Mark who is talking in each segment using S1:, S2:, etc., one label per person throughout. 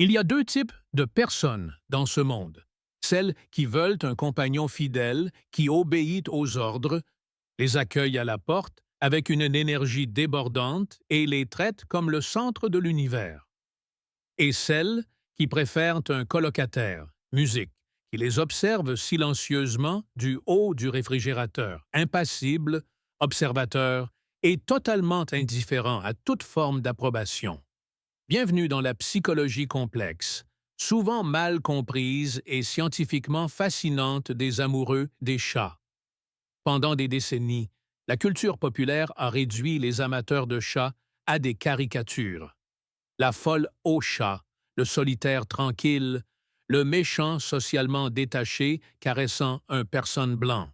S1: Il y a deux types de personnes dans ce monde. Celles qui veulent un compagnon fidèle, qui obéit aux ordres, les accueille à la porte avec une énergie débordante et les traite comme le centre de l'univers. Et celles qui préfèrent un colocataire, musique, qui les observe silencieusement du haut du réfrigérateur, impassible, observateur et totalement indifférent à toute forme d'approbation. Bienvenue dans la psychologie complexe, souvent mal comprise et scientifiquement fascinante des amoureux des chats. Pendant des décennies, la culture populaire a réduit les amateurs de chats à des caricatures. La folle au chat, le solitaire tranquille, le méchant socialement détaché caressant un personne blanc.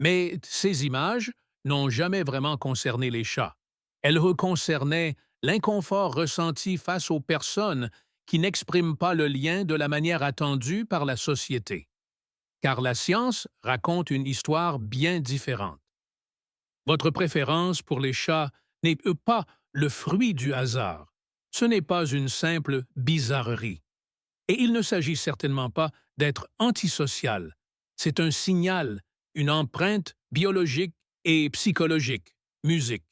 S1: Mais ces images n'ont jamais vraiment concerné les chats. Elles reconcernaient l'inconfort ressenti face aux personnes qui n'expriment pas le lien de la manière attendue par la société. Car la science raconte une histoire bien différente. Votre préférence pour les chats n'est pas le fruit du hasard. Ce n'est pas une simple bizarrerie. Et il ne s'agit certainement pas d'être antisocial. C'est un signal, une empreinte biologique et psychologique, musique,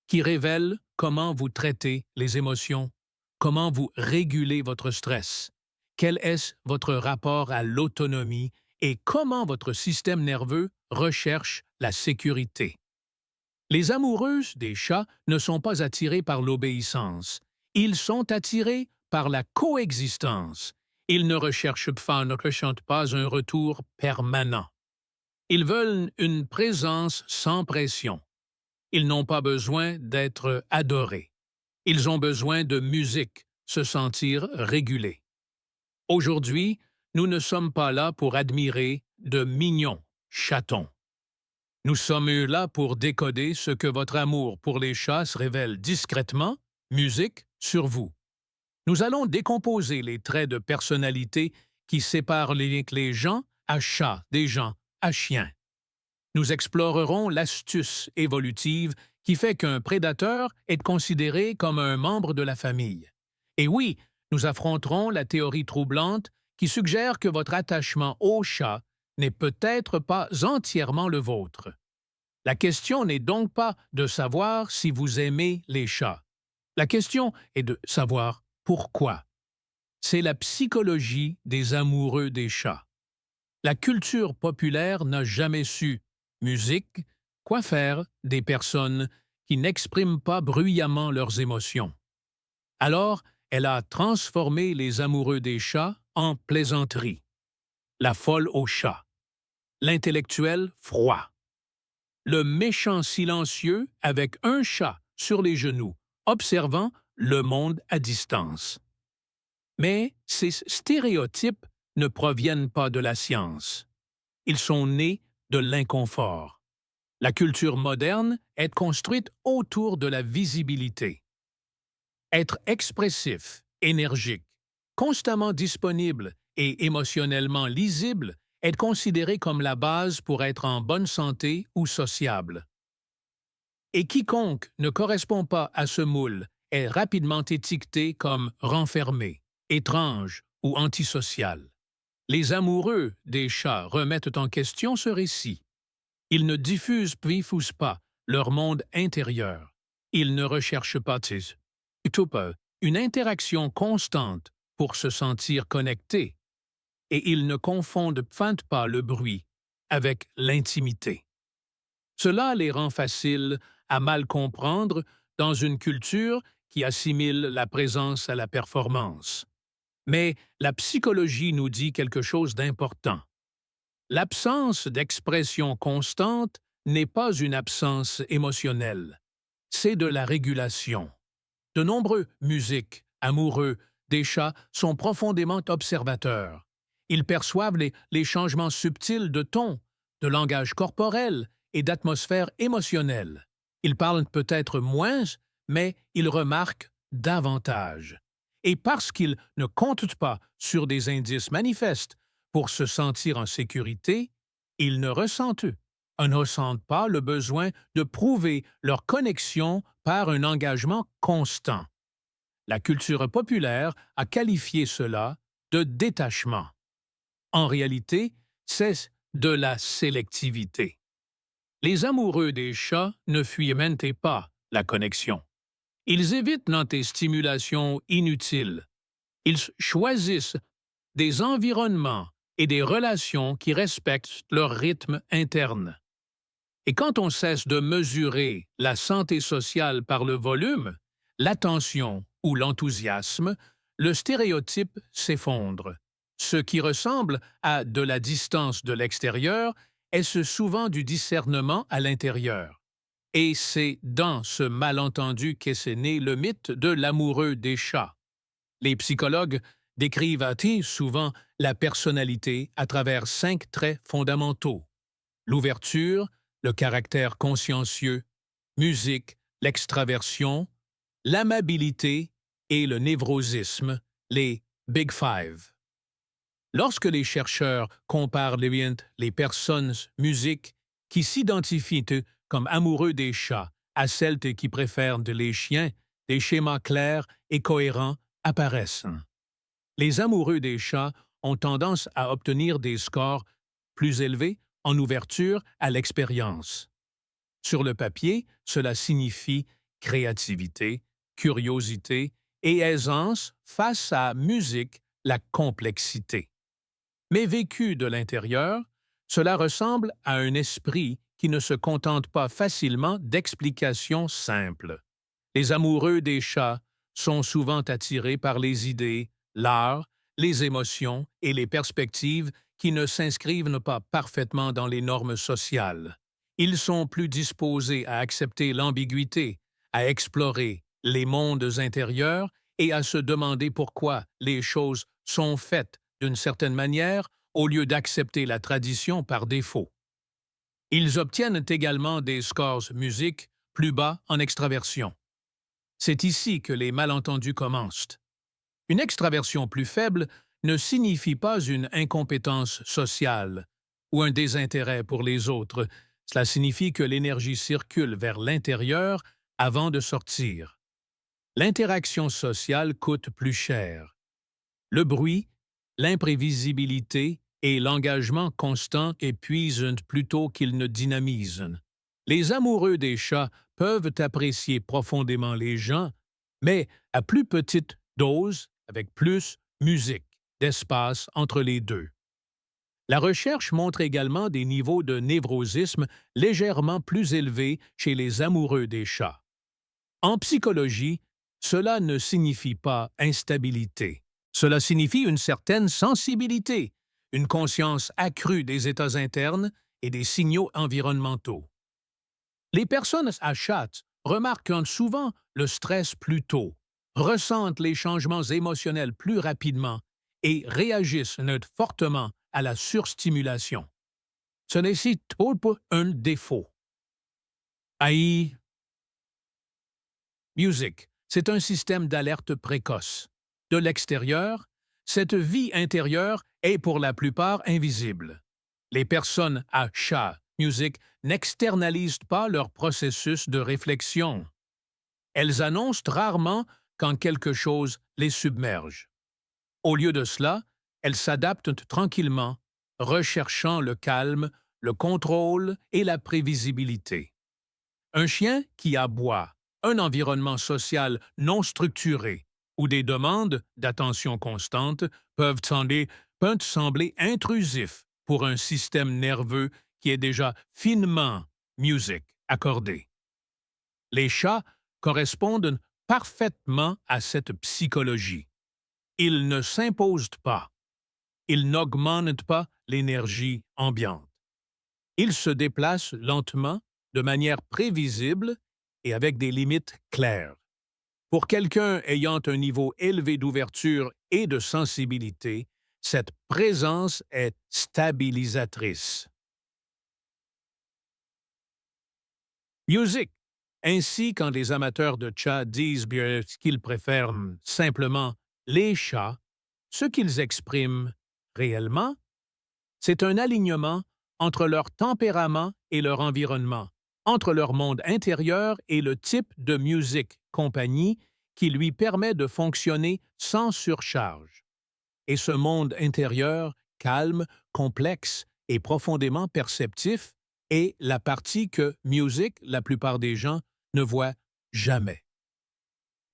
S1: qui révèle comment vous traitez les émotions, comment vous régulez votre stress, quel est votre rapport à l'autonomie et comment votre système nerveux recherche la sécurité. Les amoureuses des chats ne sont pas attirées par l'obéissance. Ils sont attirés par la coexistence. Ils ne recherchent pas un retour permanent. Ils veulent une présence sans pression. Ils n'ont pas besoin d'être adorés. Ils ont besoin de musique, se sentir régulés. Aujourd'hui, nous ne sommes pas là pour admirer de mignons chatons. Nous sommes là pour décoder ce que votre amour pour les chats se révèle discrètement, musique, sur vous. Nous allons décomposer les traits de personnalité qui séparent les gens à chats des gens à chiens. Nous explorerons l'astuce évolutive qui fait qu'un prédateur est considéré comme un membre de la famille. Et oui, nous affronterons la théorie troublante qui suggère que votre attachement au chat n'est peut-être pas entièrement le vôtre. La question n'est donc pas de savoir si vous aimez les chats. La question est de savoir pourquoi. C'est la psychologie des amoureux des chats. La culture populaire n'a jamais su, musique, quoi faire des personnes qui n'expriment pas bruyamment leurs émotions. Alors, elle a transformé les amoureux des chats en plaisanterie. La folle au chat. L'intellectuel froid. Le méchant silencieux avec un chat sur les genoux, observant le monde à distance. Mais ces stéréotypes ne proviennent pas de la science. Ils sont nés de l'inconfort. La culture moderne est construite autour de la visibilité. Être expressif, énergique, constamment disponible et émotionnellement lisible est considéré comme la base pour être en bonne santé ou sociable. Et quiconque ne correspond pas à ce moule est rapidement étiqueté comme renfermé, étrange ou antisocial. Les amoureux des chats remettent en question ce récit. Ils ne diffusent pas leur monde intérieur. Ils ne recherchent pas plutôt pas une interaction constante pour se sentir connectés. Et ils ne confondent pas le bruit avec l'intimité. Cela les rend faciles à mal comprendre dans une culture qui assimile la présence à la performance. Mais la psychologie nous dit quelque chose d'important. L'absence d'expression constante n'est pas une absence émotionnelle, c'est de la régulation. De nombreux musiques, amoureux des chats sont profondément observateurs. Ils perçoivent les changements subtils de ton, de langage corporel et d'atmosphère émotionnelle. Ils parlent peut-être moins, mais ils remarquent davantage. Et parce qu'ils ne comptent pas sur des indices manifestes pour se sentir en sécurité, ils ne ressentent pas le besoin de prouver leur connexion par un engagement constant. La culture populaire a qualifié cela de détachement. En réalité, c'est de la sélectivité. Les amoureux des chats ne fuient même pas la connexion. Ils évitent notre stimulation inutile. Ils choisissent des environnements et des relations qui respectent leur rythme interne. Et quand on cesse de mesurer la santé sociale par le volume, l'attention ou l'enthousiasme, le stéréotype s'effondre. Ce qui ressemble à de la distance de l'extérieur est souvent du discernement à l'intérieur. Et c'est dans ce malentendu qu'est né le mythe de l'amoureux des chats. Les psychologues décrivent souvent la personnalité à travers 5 traits fondamentaux: l'ouverture, le caractère consciencieux, musique, l'extraversion, l'amabilité et le névrosisme, les Big Five. Lorsque les chercheurs comparent les personnes musiques qui s'identifient comme amoureux des chats à celles qui préfèrent les chiens, des schémas clairs et cohérents apparaissent. Les amoureux des chats ont tendance à obtenir des scores plus élevés en ouverture à l'expérience. Sur le papier, cela signifie créativité, curiosité et aisance face à musique, la complexité. Mais vécu de l'intérieur, cela ressemble à un esprit qui ne se contente pas facilement d'explications simples. Les amoureux des chats sont souvent attirés par les idées, l'art, les émotions et les perspectives qui ne s'inscrivent pas parfaitement dans les normes sociales. Ils sont plus disposés à accepter l'ambiguïté, à explorer les mondes intérieurs et à se demander pourquoi les choses sont faites d'une certaine manière au lieu d'accepter la tradition par défaut. Ils obtiennent également des scores musique plus bas en extraversion. C'est ici que les malentendus commencent. Une extraversion plus faible ne signifie pas une incompétence sociale ou un désintérêt pour les autres. Cela signifie que l'énergie circule vers l'intérieur avant de sortir. L'interaction sociale coûte plus cher. Le bruit, l'imprévisibilité et l'engagement constant épuisent plutôt qu'ils ne dynamisent. Les amoureux des chats peuvent apprécier profondément les gens, mais à plus petite dose, avec plus musique, d'espace entre les deux. La recherche montre également des niveaux de névrosisme légèrement plus élevés chez les amoureux des chats. En psychologie, cela ne signifie pas instabilité. Cela signifie une certaine sensibilité, une conscience accrue des états internes et des signaux environnementaux. Les personnes à chat remarquent souvent le stress plus tôt, ressentent les changements émotionnels plus rapidement et réagissent fortement à la surstimulation. Ce n'est pas un défaut. AI Music, c'est un système d'alerte précoce. De l'extérieur, cette vie intérieure est pour la plupart invisible. Les personnes à chat music n'externalisent pas leur processus de réflexion. Elles annoncent rarement quand quelque chose les submerge. Au lieu de cela, elles s'adaptent tranquillement, recherchant le calme, le contrôle et la prévisibilité. Un chien qui aboie, un environnement social non structuré ou des demandes d'attention constante peuvent sembler intrusifs pour un système nerveux qui est déjà finement music accordé. Les chats correspondent parfaitement à cette psychologie. Ils ne s'imposent pas. Ils n'augmentent pas l'énergie ambiante. Ils se déplacent lentement, de manière prévisible et avec des limites claires. Pour quelqu'un ayant un niveau élevé d'ouverture et de sensibilité, cette présence est stabilisatrice. Music. Ainsi, quand les amateurs de chats disent bien qu'ils préfèrent simplement les chats, ce qu'ils expriment réellement, c'est un alignement entre leur tempérament et leur environnement, entre leur monde intérieur et le type de musique compagnie qui lui permet de fonctionner sans surcharge. Et ce monde intérieur, calme, complexe et profondément perceptif, est la partie que music, la plupart des gens, ne voient jamais.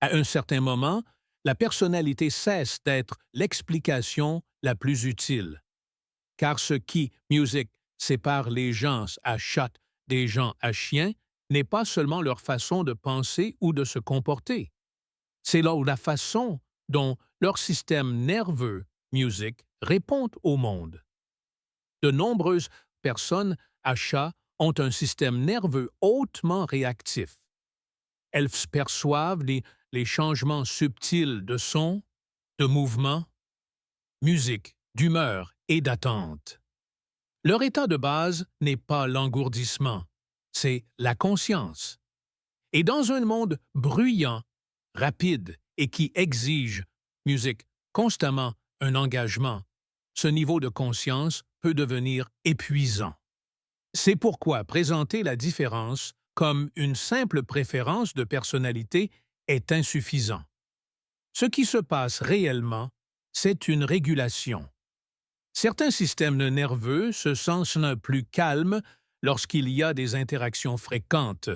S1: À un certain moment, la personnalité cesse d'être l'explication la plus utile. Car ce qui, music, sépare les gens à chat des gens à chien n'est pas seulement leur façon de penser ou de se comporter. C'est là la façon dont leur système nerveux, music, répond au monde. De nombreuses personnes à chat ont un système nerveux hautement réactif. Elles perçoivent les changements subtils de son, de mouvement, musique, d'humeur et d'attente. Leur état de base n'est pas l'engourdissement, c'est la conscience. Et dans un monde bruyant, rapide et qui exige, musique, constamment un engagement, ce niveau de conscience peut devenir épuisant. C'est pourquoi présenter la différence comme une simple préférence de personnalité est insuffisant. Ce qui se passe réellement, c'est une régulation. Certains systèmes nerveux se sentent plus calmes lorsqu'il y a des interactions fréquentes,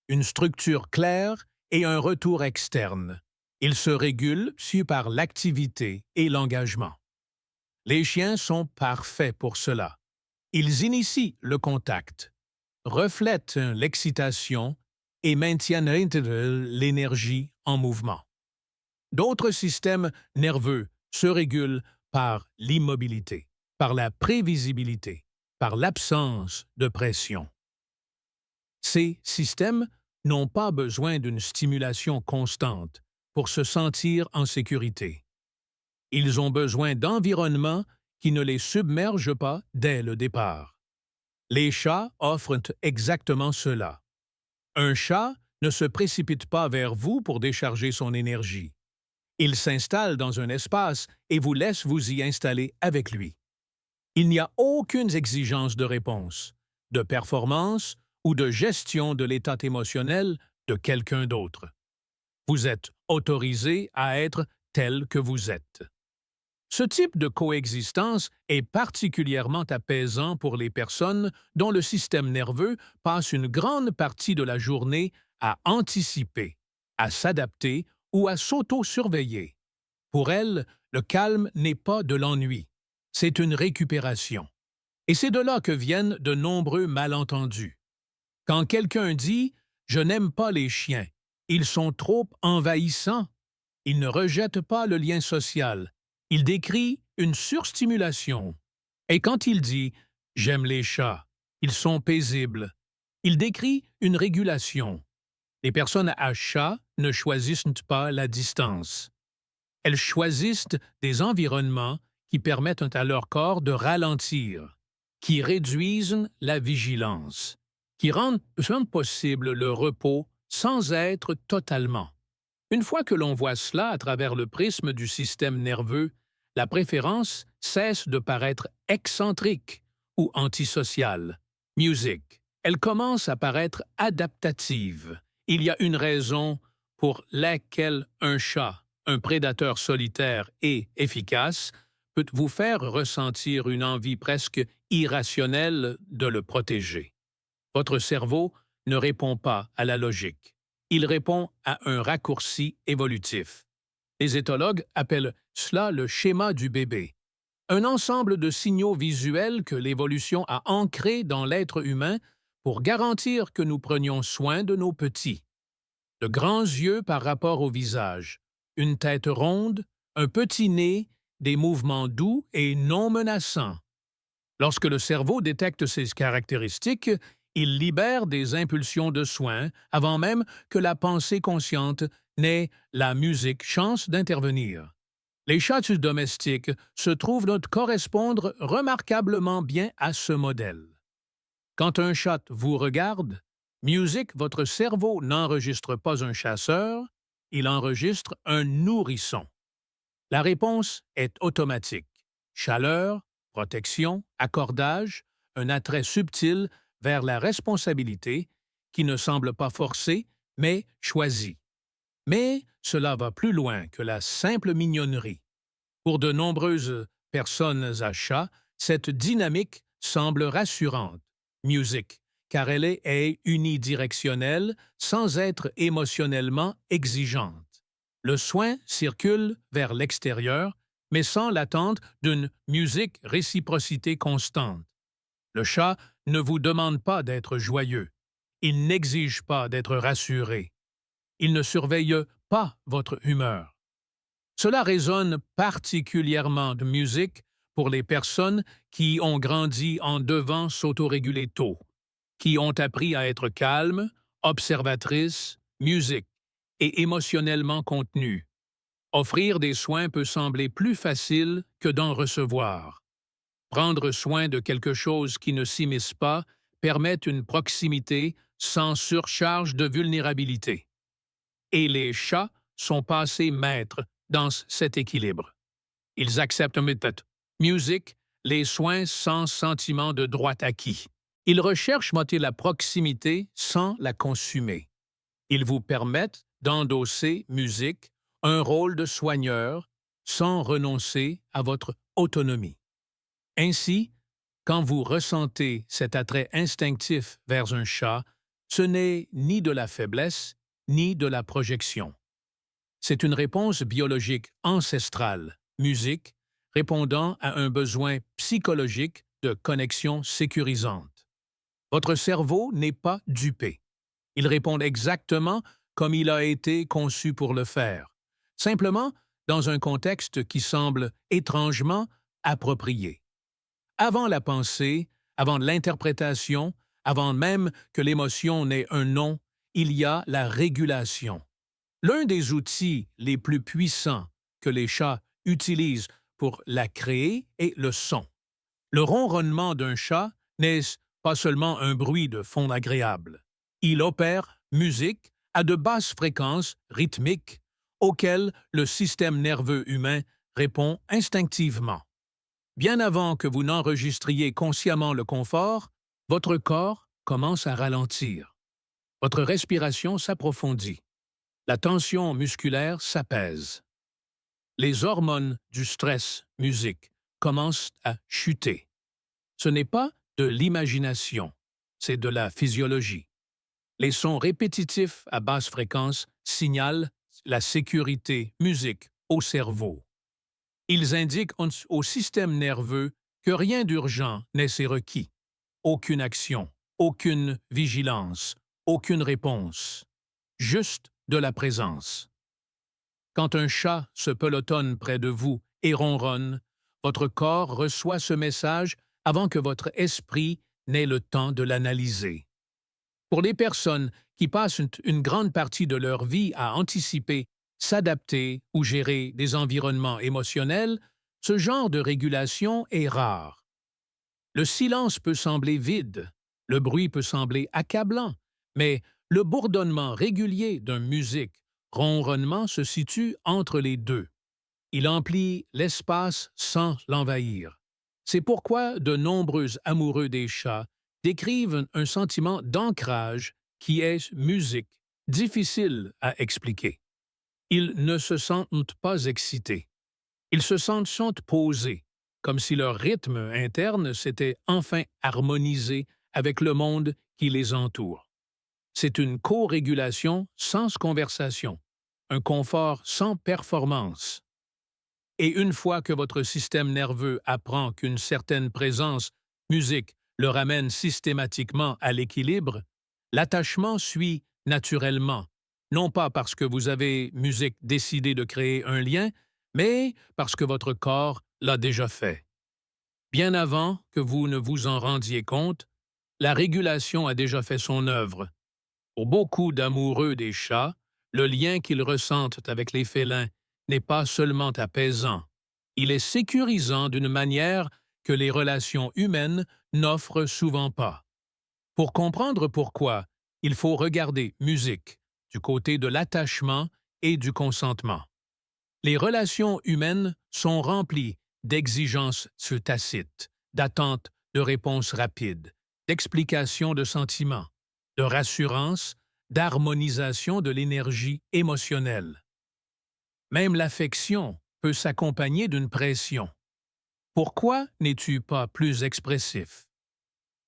S1: une structure claire et un retour externe. Ils se régulent par l'activité et l'engagement. Les chiens sont parfaits pour cela. Ils initient le contact, reflètent l'excitation et maintiennent l'énergie en mouvement. D'autres systèmes nerveux se régulent par l'immobilité, par la prévisibilité, par l'absence de pression. Ces systèmes n'ont pas besoin d'une stimulation constante pour se sentir en sécurité. Ils ont besoin d'environnements qui ne les submergent pas dès le départ. Les chats offrent exactement cela. Un chat ne se précipite pas vers vous pour décharger son énergie. Il s'installe dans un espace et vous laisse vous y installer avec lui. Il n'y a aucune exigence de réponse, de performance ou de gestion de l'état émotionnel de quelqu'un d'autre. Vous êtes autorisé à être tel que vous êtes. Ce type de coexistence est particulièrement apaisant pour les personnes dont le système nerveux passe une grande partie de la journée à anticiper, à s'adapter ou à s'auto-surveiller. Pour elles, le calme n'est pas de l'ennui, c'est une récupération. Et c'est de là que viennent de nombreux malentendus. Quand quelqu'un dit « Je n'aime pas les chiens, ils sont trop envahissants », il ne rejette pas le lien social. Il décrit une surstimulation. Et quand il dit « J'aime les chats, ils sont paisibles », il décrit une régulation. Les personnes à chat ne choisissent pas la distance. Elles choisissent des environnements qui permettent à leur corps de ralentir, qui réduisent la vigilance, qui rendent possible le repos sans être totalement. Une fois que l'on voit cela à travers le prisme du système nerveux, la préférence cesse de paraître excentrique ou antisociale. Music, elle commence à paraître adaptative. Il y a une raison pour laquelle un chat, un prédateur solitaire et efficace, peut vous faire ressentir une envie presque irrationnelle de le protéger. Votre cerveau ne répond pas à la logique. Il répond à un raccourci évolutif. Les éthologues appellent cela le schéma du bébé, un ensemble de signaux visuels que l'évolution a ancrés dans l'être humain pour garantir que nous prenions soin de nos petits. De grands yeux par rapport au visage, une tête ronde, un petit nez, des mouvements doux et non menaçants. Lorsque le cerveau détecte ces caractéristiques, il libère des impulsions de soins avant même que la pensée consciente n'ait la musique chance d'intervenir. Les chats domestiques se trouvent de correspondre remarquablement bien à ce modèle. Quand un chat vous regarde, music, votre cerveau n'enregistre pas un chasseur, il enregistre un nourrisson. La réponse est automatique. Chaleur, protection, accordage, un attrait subtil vers la responsabilité qui ne semble pas forcé, mais choisi. Mais cela va plus loin que la simple mignonnerie. Pour de nombreuses personnes à chat, cette dynamique semble rassurante, music, car elle est unidirectionnelle sans être émotionnellement exigeante. Le soin circule vers l'extérieur, mais sans l'attente d'une musique réciprocité constante. Le chat ne vous demande pas d'être joyeux. Il n'exige pas d'être rassuré. Il ne surveille pas votre humeur. Cela résonne particulièrement de musique pour les personnes qui ont grandi en devant s'autoréguler tôt, qui ont appris à être calmes, observatrices, musique et émotionnellement contenues. Offrir des soins peut sembler plus facile que d'en recevoir. Prendre soin de quelque chose qui ne s'immisce pas permet une proximité sans surcharge de vulnérabilité. Et les chats sont passés maîtres dans cet équilibre. Ils acceptent musique, les soins sans sentiment de droit acquis. Ils recherchent la proximité sans la consumer. Ils vous permettent d'endosser musique, un rôle de soigneur, sans renoncer à votre autonomie. Ainsi, quand vous ressentez cet attrait instinctif vers un chat, ce n'est ni de la faiblesse, ni de la projection. C'est une réponse biologique ancestrale, musique, répondant à un besoin psychologique de connexion sécurisante. Votre cerveau n'est pas dupé. Il répond exactement comme il a été conçu pour le faire, simplement dans un contexte qui semble étrangement approprié. Avant la pensée, avant l'interprétation, avant même que l'émotion n'ait un nom, il y a la régulation. L'un des outils les plus puissants que les chats utilisent pour la créer est le son. Le ronronnement d'un chat n'est pas seulement un bruit de fond agréable. Il opère musique à de basses fréquences rythmiques auxquelles le système nerveux humain répond instinctivement. Bien avant que vous n'enregistriez consciemment le confort, votre corps commence à ralentir. Votre respiration s'approfondit. La tension musculaire s'apaise. Les hormones du stress, musique, commencent à chuter. Ce n'est pas de l'imagination, c'est de la physiologie. Les sons répétitifs à basse fréquence signalent la sécurité, musique, au cerveau. Ils indiquent au système nerveux que rien d'urgent n'est requis. Aucune action, aucune vigilance, aucune réponse. Juste de la présence. Quand un chat se pelotonne près de vous et ronronne, votre corps reçoit ce message avant que votre esprit n'ait le temps de l'analyser. Pour les personnes qui passent une grande partie de leur vie à anticiper, s'adapter ou gérer des environnements émotionnels, ce genre de régulation est rare. Le silence peut sembler vide, le bruit peut sembler accablant, mais le bourdonnement régulier d'une musique, ronronnement se situe entre les deux. Il emplit l'espace sans l'envahir. C'est pourquoi de nombreux amoureux des chats décrivent un sentiment d'ancrage qui est musique, difficile à expliquer. Ils ne se sentent pas excités. Ils se sentent posés, comme si leur rythme interne s'était enfin harmonisé avec le monde qui les entoure. C'est une co-régulation sans conversation, un confort sans performance. Et une fois que votre système nerveux apprend qu'une certaine présence, musique, le ramène systématiquement à l'équilibre, l'attachement suit naturellement, non pas parce que vous avez, musique, décidé de créer un lien, mais parce que votre corps l'a déjà fait. Bien avant que vous ne vous en rendiez compte, la régulation a déjà fait son œuvre. Pour beaucoup d'amoureux des chats, le lien qu'ils ressentent avec les félins n'est pas seulement apaisant, il est sécurisant d'une manière que les relations humaines n'offrent souvent pas. Pour comprendre pourquoi, il faut regarder musique du côté de l'attachement et du consentement. Les relations humaines sont remplies d'exigences tacites, d'attentes de réponses rapides, d'explications de sentiments, de rassurance, d'harmonisation de l'énergie émotionnelle. Même l'affection peut s'accompagner d'une pression. Pourquoi n'es-tu pas plus expressif?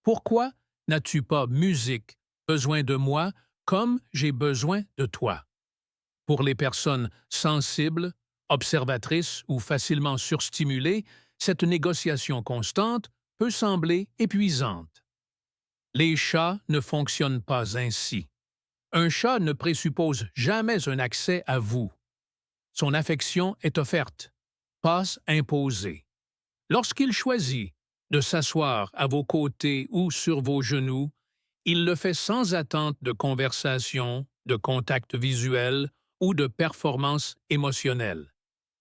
S1: Pourquoi n'as-tu pas musique, besoin de moi comme j'ai besoin de toi? Pour les personnes sensibles, observatrices ou facilement surstimulées, cette négociation constante peut sembler épuisante. Les chats ne fonctionnent pas ainsi. Un chat ne présuppose jamais un accès à vous. Son affection est offerte, passe imposée. Lorsqu'il choisit de s'asseoir à vos côtés ou sur vos genoux, il le fait sans attente de conversation, de contact visuel ou de performance émotionnelle.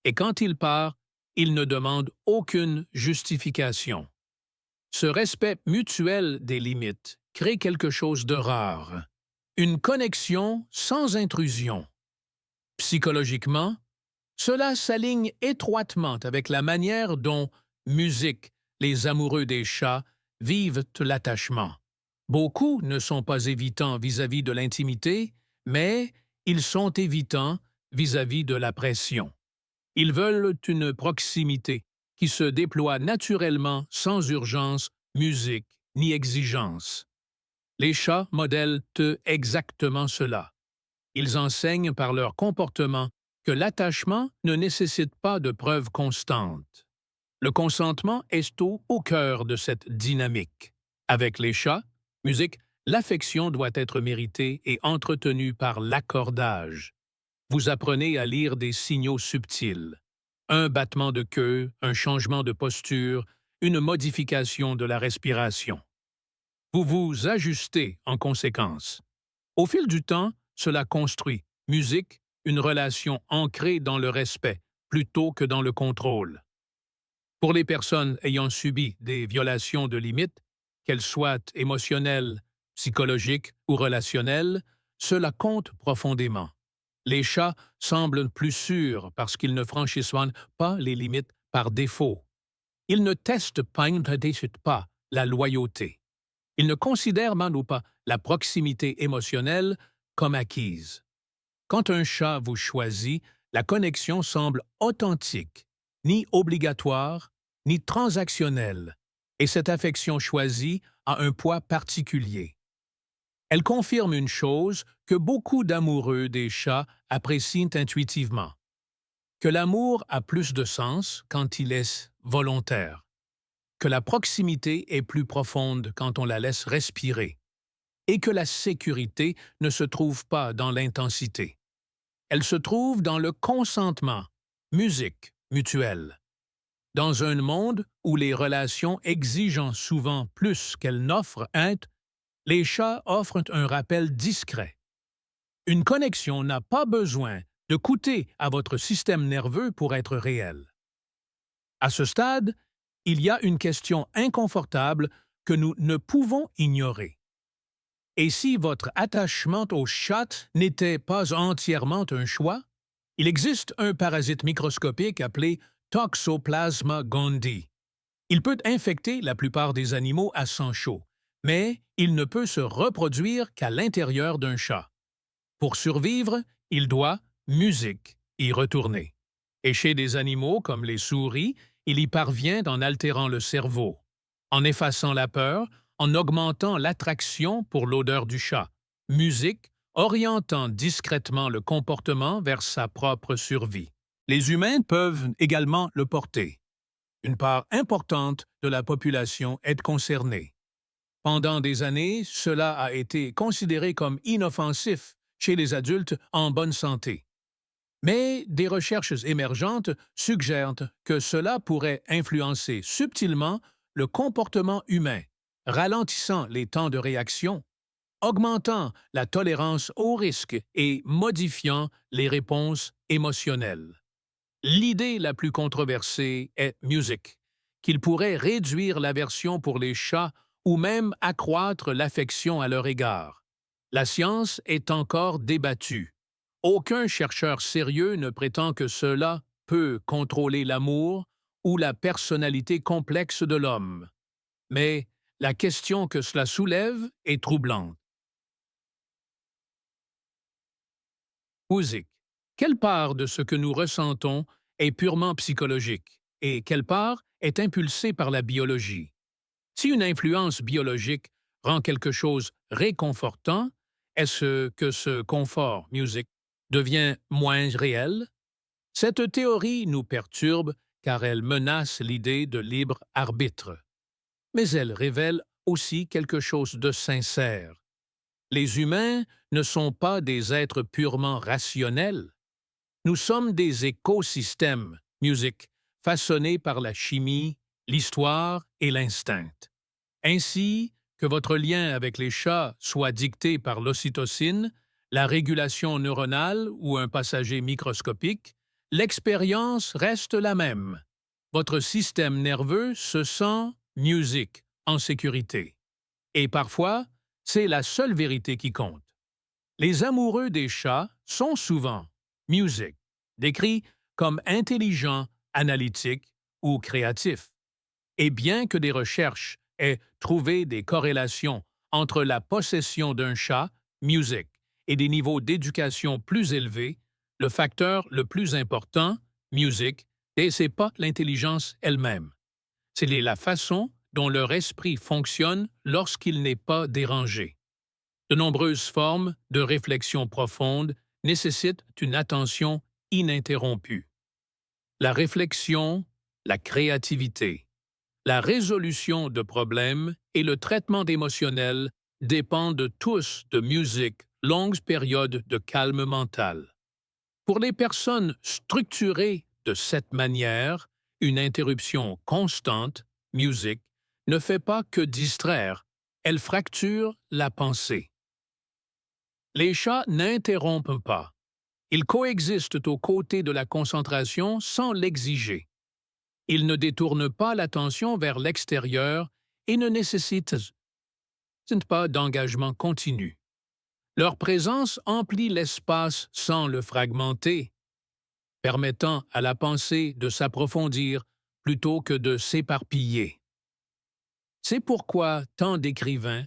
S1: Et quand il part, il ne demande aucune justification. Ce respect mutuel des limites crée quelque chose de rare. Une connexion sans intrusion. Psychologiquement, cela s'aligne étroitement avec la manière dont musique, les amoureux des chats, vivent l'attachement. Beaucoup ne sont pas évitants vis-à-vis de l'intimité, mais ils sont évitants vis-à-vis de la pression. Ils veulent une proximité qui se déploie naturellement sans urgence, musique ni exigence. Les chats modèlent exactement cela. Ils enseignent par leur comportement que l'attachement ne nécessite pas de preuves constantes. Le consentement est au cœur de cette dynamique. Avec les chats, musique, l'affection doit être méritée et entretenue par l'accordage. Vous apprenez à lire des signaux subtils. Un battement de queue, un changement de posture, une modification de la respiration. Vous vous ajustez en conséquence. Au fil du temps, cela construit, musique, une relation ancrée dans le respect plutôt que dans le contrôle. Pour les personnes ayant subi des violations de limites, qu'elles soient émotionnelles, psychologiques ou relationnelles, cela compte profondément. Les chats semblent plus sûrs parce qu'ils ne franchissent pas les limites par défaut. Ils ne testent pas, ils ne décident pas la loyauté. Ils ne considèrent ou pas la proximité émotionnelle comme acquise. Quand un chat vous choisit, la connexion semble authentique, ni obligatoire, ni transactionnelle, et cette affection choisie a un poids particulier. Elle confirme une chose que beaucoup d'amoureux des chats apprécient intuitivement, que l'amour a plus de sens quand il est volontaire, que la proximité est plus profonde quand on la laisse respirer, et que la sécurité ne se trouve pas dans l'intensité. Elle se trouve dans le consentement, musique, mutuelle. Dans un monde où les relations exigent souvent plus qu'elles n'offrent, les chats offrent un rappel discret. Une connexion n'a pas besoin de coûter à votre système nerveux pour être réelle. À ce stade, il y a une question inconfortable que nous ne pouvons ignorer. Et si votre attachement au chat n'était pas entièrement un choix, il existe un parasite microscopique appelé Toxoplasma gondii. Il peut infecter la plupart des animaux à sang chaud, mais il ne peut se reproduire qu'à l'intérieur d'un chat. Pour survivre, il doit, musique, y retourner. Et chez des animaux comme les souris, il y parvient en altérant le cerveau, en effaçant la peur, en augmentant l'attraction pour l'odeur du chat. Musique, orientant discrètement le comportement vers sa propre survie. Les humains peuvent également le porter. Une part importante de la population est concernée. Pendant des années, cela a été considéré comme inoffensif chez les adultes en bonne santé. Mais des recherches émergentes suggèrent que cela pourrait influencer subtilement le comportement humain, ralentissant les temps de réaction, augmentant la tolérance au risque et modifiant les réponses émotionnelles. L'idée la plus controversée est musique, qu'il pourrait réduire l'aversion pour les chats ou même accroître l'affection à leur égard. La science est encore débattue. Aucun chercheur sérieux ne prétend que cela peut contrôler l'amour ou la personnalité complexe de l'homme. Mais la question que cela soulève est troublante. Musique. Quelle part de ce que nous ressentons est purement psychologique et quelle part est impulsée par la biologie? Si une influence biologique rend quelque chose réconfortant, est-ce que ce confort, music, devient moins réel? Cette théorie nous perturbe car elle menace l'idée de libre arbitre. Mais elle révèle aussi quelque chose de sincère. Les humains ne sont pas des êtres purement rationnels. Nous sommes des écosystèmes, music, façonnés par la chimie, l'histoire et l'instinct. Ainsi que votre lien avec les chats soit dicté par l'ocytocine, la régulation neuronale ou un passager microscopique, l'expérience reste la même. Votre système nerveux se sent music, en sécurité. Et parfois, c'est la seule vérité qui compte. Les amoureux des chats sont souvent music, décrits comme intelligents, analytiques ou créatifs. Et bien que des recherches aient trouvé des corrélations entre la possession d'un chat, music, et des niveaux d'éducation plus élevés, le facteur le plus important, music, et c'est pas l'intelligence elle-même. C'est la façon dont leur esprit fonctionne lorsqu'il n'est pas dérangé. De nombreuses formes de réflexion profonde nécessitent une attention ininterrompue. La réflexion, la créativité, la résolution de problèmes et le traitement d'émotionnels dépendent tous de musique, longues périodes de calme mental. Pour les personnes structurées de cette manière, une interruption constante, musique, ne fait pas que distraire, elle fracture la pensée. Les chats n'interrompent pas. Ils coexistent aux côtés de la concentration sans l'exiger. Ils ne détournent pas l'attention vers l'extérieur et ne nécessitent pas d'engagement continu. Leur présence emplit l'espace sans le fragmenter, permettant à la pensée de s'approfondir plutôt que de s'éparpiller. C'est pourquoi tant d'écrivains,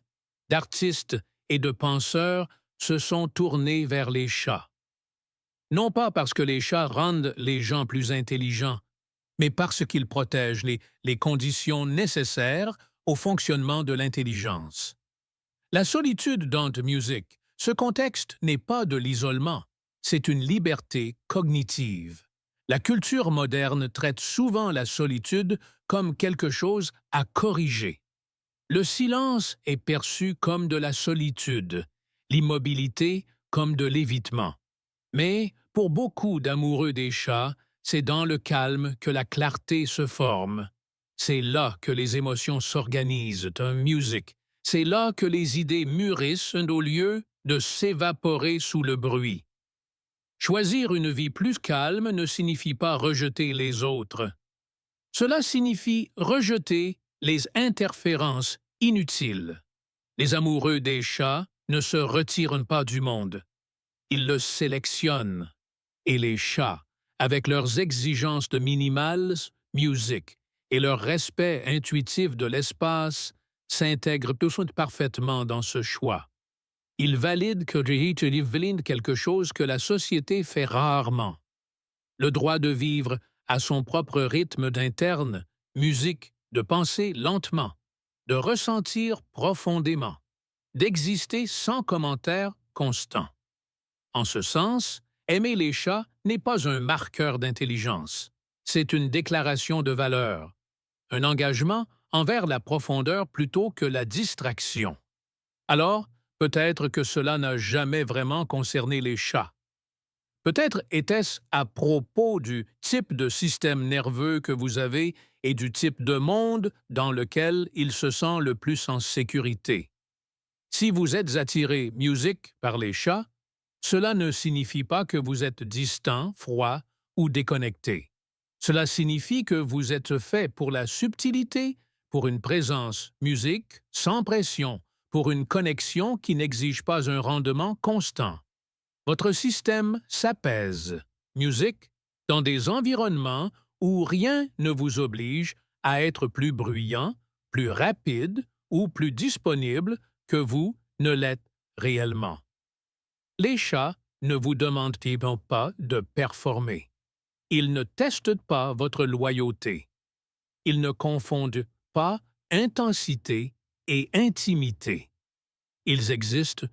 S1: d'artistes et de penseurs se sont tournés vers les chats. Non pas parce que les chats rendent les gens plus intelligents, mais parce qu'ils protègent les conditions nécessaires au fonctionnement de l'intelligence. La solitude dans The Music, ce contexte n'est pas de l'isolement, c'est une liberté cognitive. La culture moderne traite souvent la solitude comme quelque chose à corriger. Le silence est perçu comme de la solitude, l'immobilité comme de l'évitement. Mais pour beaucoup d'amoureux des chats, c'est dans le calme que la clarté se forme. C'est là que les émotions s'organisent, un music. C'est là que les idées mûrissent au lieu de s'évaporer sous le bruit. Choisir une vie plus calme ne signifie pas rejeter les autres. Cela signifie rejeter les interférences inutiles. Les amoureux des chats ne se retirent pas du monde. Ils le sélectionnent. Et les chats, avec leurs exigences de minimals, music, et leur respect intuitif de l'espace, s'intègrent tous parfaitement dans ce choix. Ils valident quelque chose que la société fait rarement. Le droit de vivre à son propre rythme d'interne, musique, de penser lentement, de ressentir profondément, d'exister sans commentaire constant. En ce sens, aimer les chats n'est pas un marqueur d'intelligence. C'est une déclaration de valeur, un engagement envers la profondeur plutôt que la distraction. Alors, peut-être que cela n'a jamais vraiment concerné les chats. Peut-être était-ce à propos du type de système nerveux que vous avez et du type de monde dans lequel il se sent le plus en sécurité. Si vous êtes attiré, music, par les chats, cela ne signifie pas que vous êtes distant, froid ou déconnecté. Cela signifie que vous êtes fait pour la subtilité, pour une présence musique, sans pression, pour une connexion qui n'exige pas un rendement constant. Votre système s'apaise, musique, dans des environnements où rien ne vous oblige à être plus bruyant, plus rapide ou plus disponible que vous ne l'êtes réellement. Les chats ne vous demandent-ils pas de performer. Ils ne testent pas votre loyauté. Ils ne confondent pas intensité et intimité. Ils existent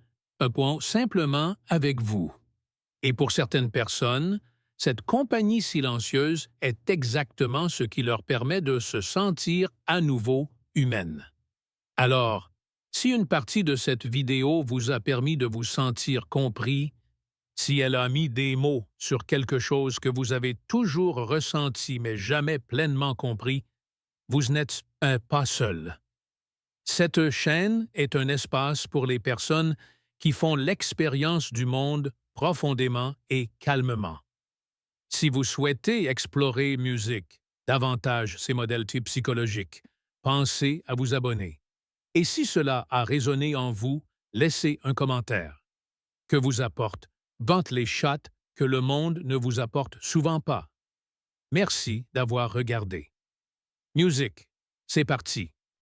S1: simplement avec vous. Et pour certaines personnes, cette compagnie silencieuse est exactement ce qui leur permet de se sentir à nouveau humaine. Alors, si une partie de cette vidéo vous a permis de vous sentir compris, si elle a mis des mots sur quelque chose que vous avez toujours ressenti mais jamais pleinement compris, vous n'êtes pas seul. Cette chaîne est un espace pour les personnes qui font l'expérience du monde profondément et calmement. Si vous souhaitez explorer musique, davantage ces modèles types psychologiques, pensez à vous abonner. Et si cela a résonné en vous, laissez un commentaire. Que vous apporte les chats que le monde ne vous apporte souvent pas. Merci d'avoir regardé. Musique, c'est parti.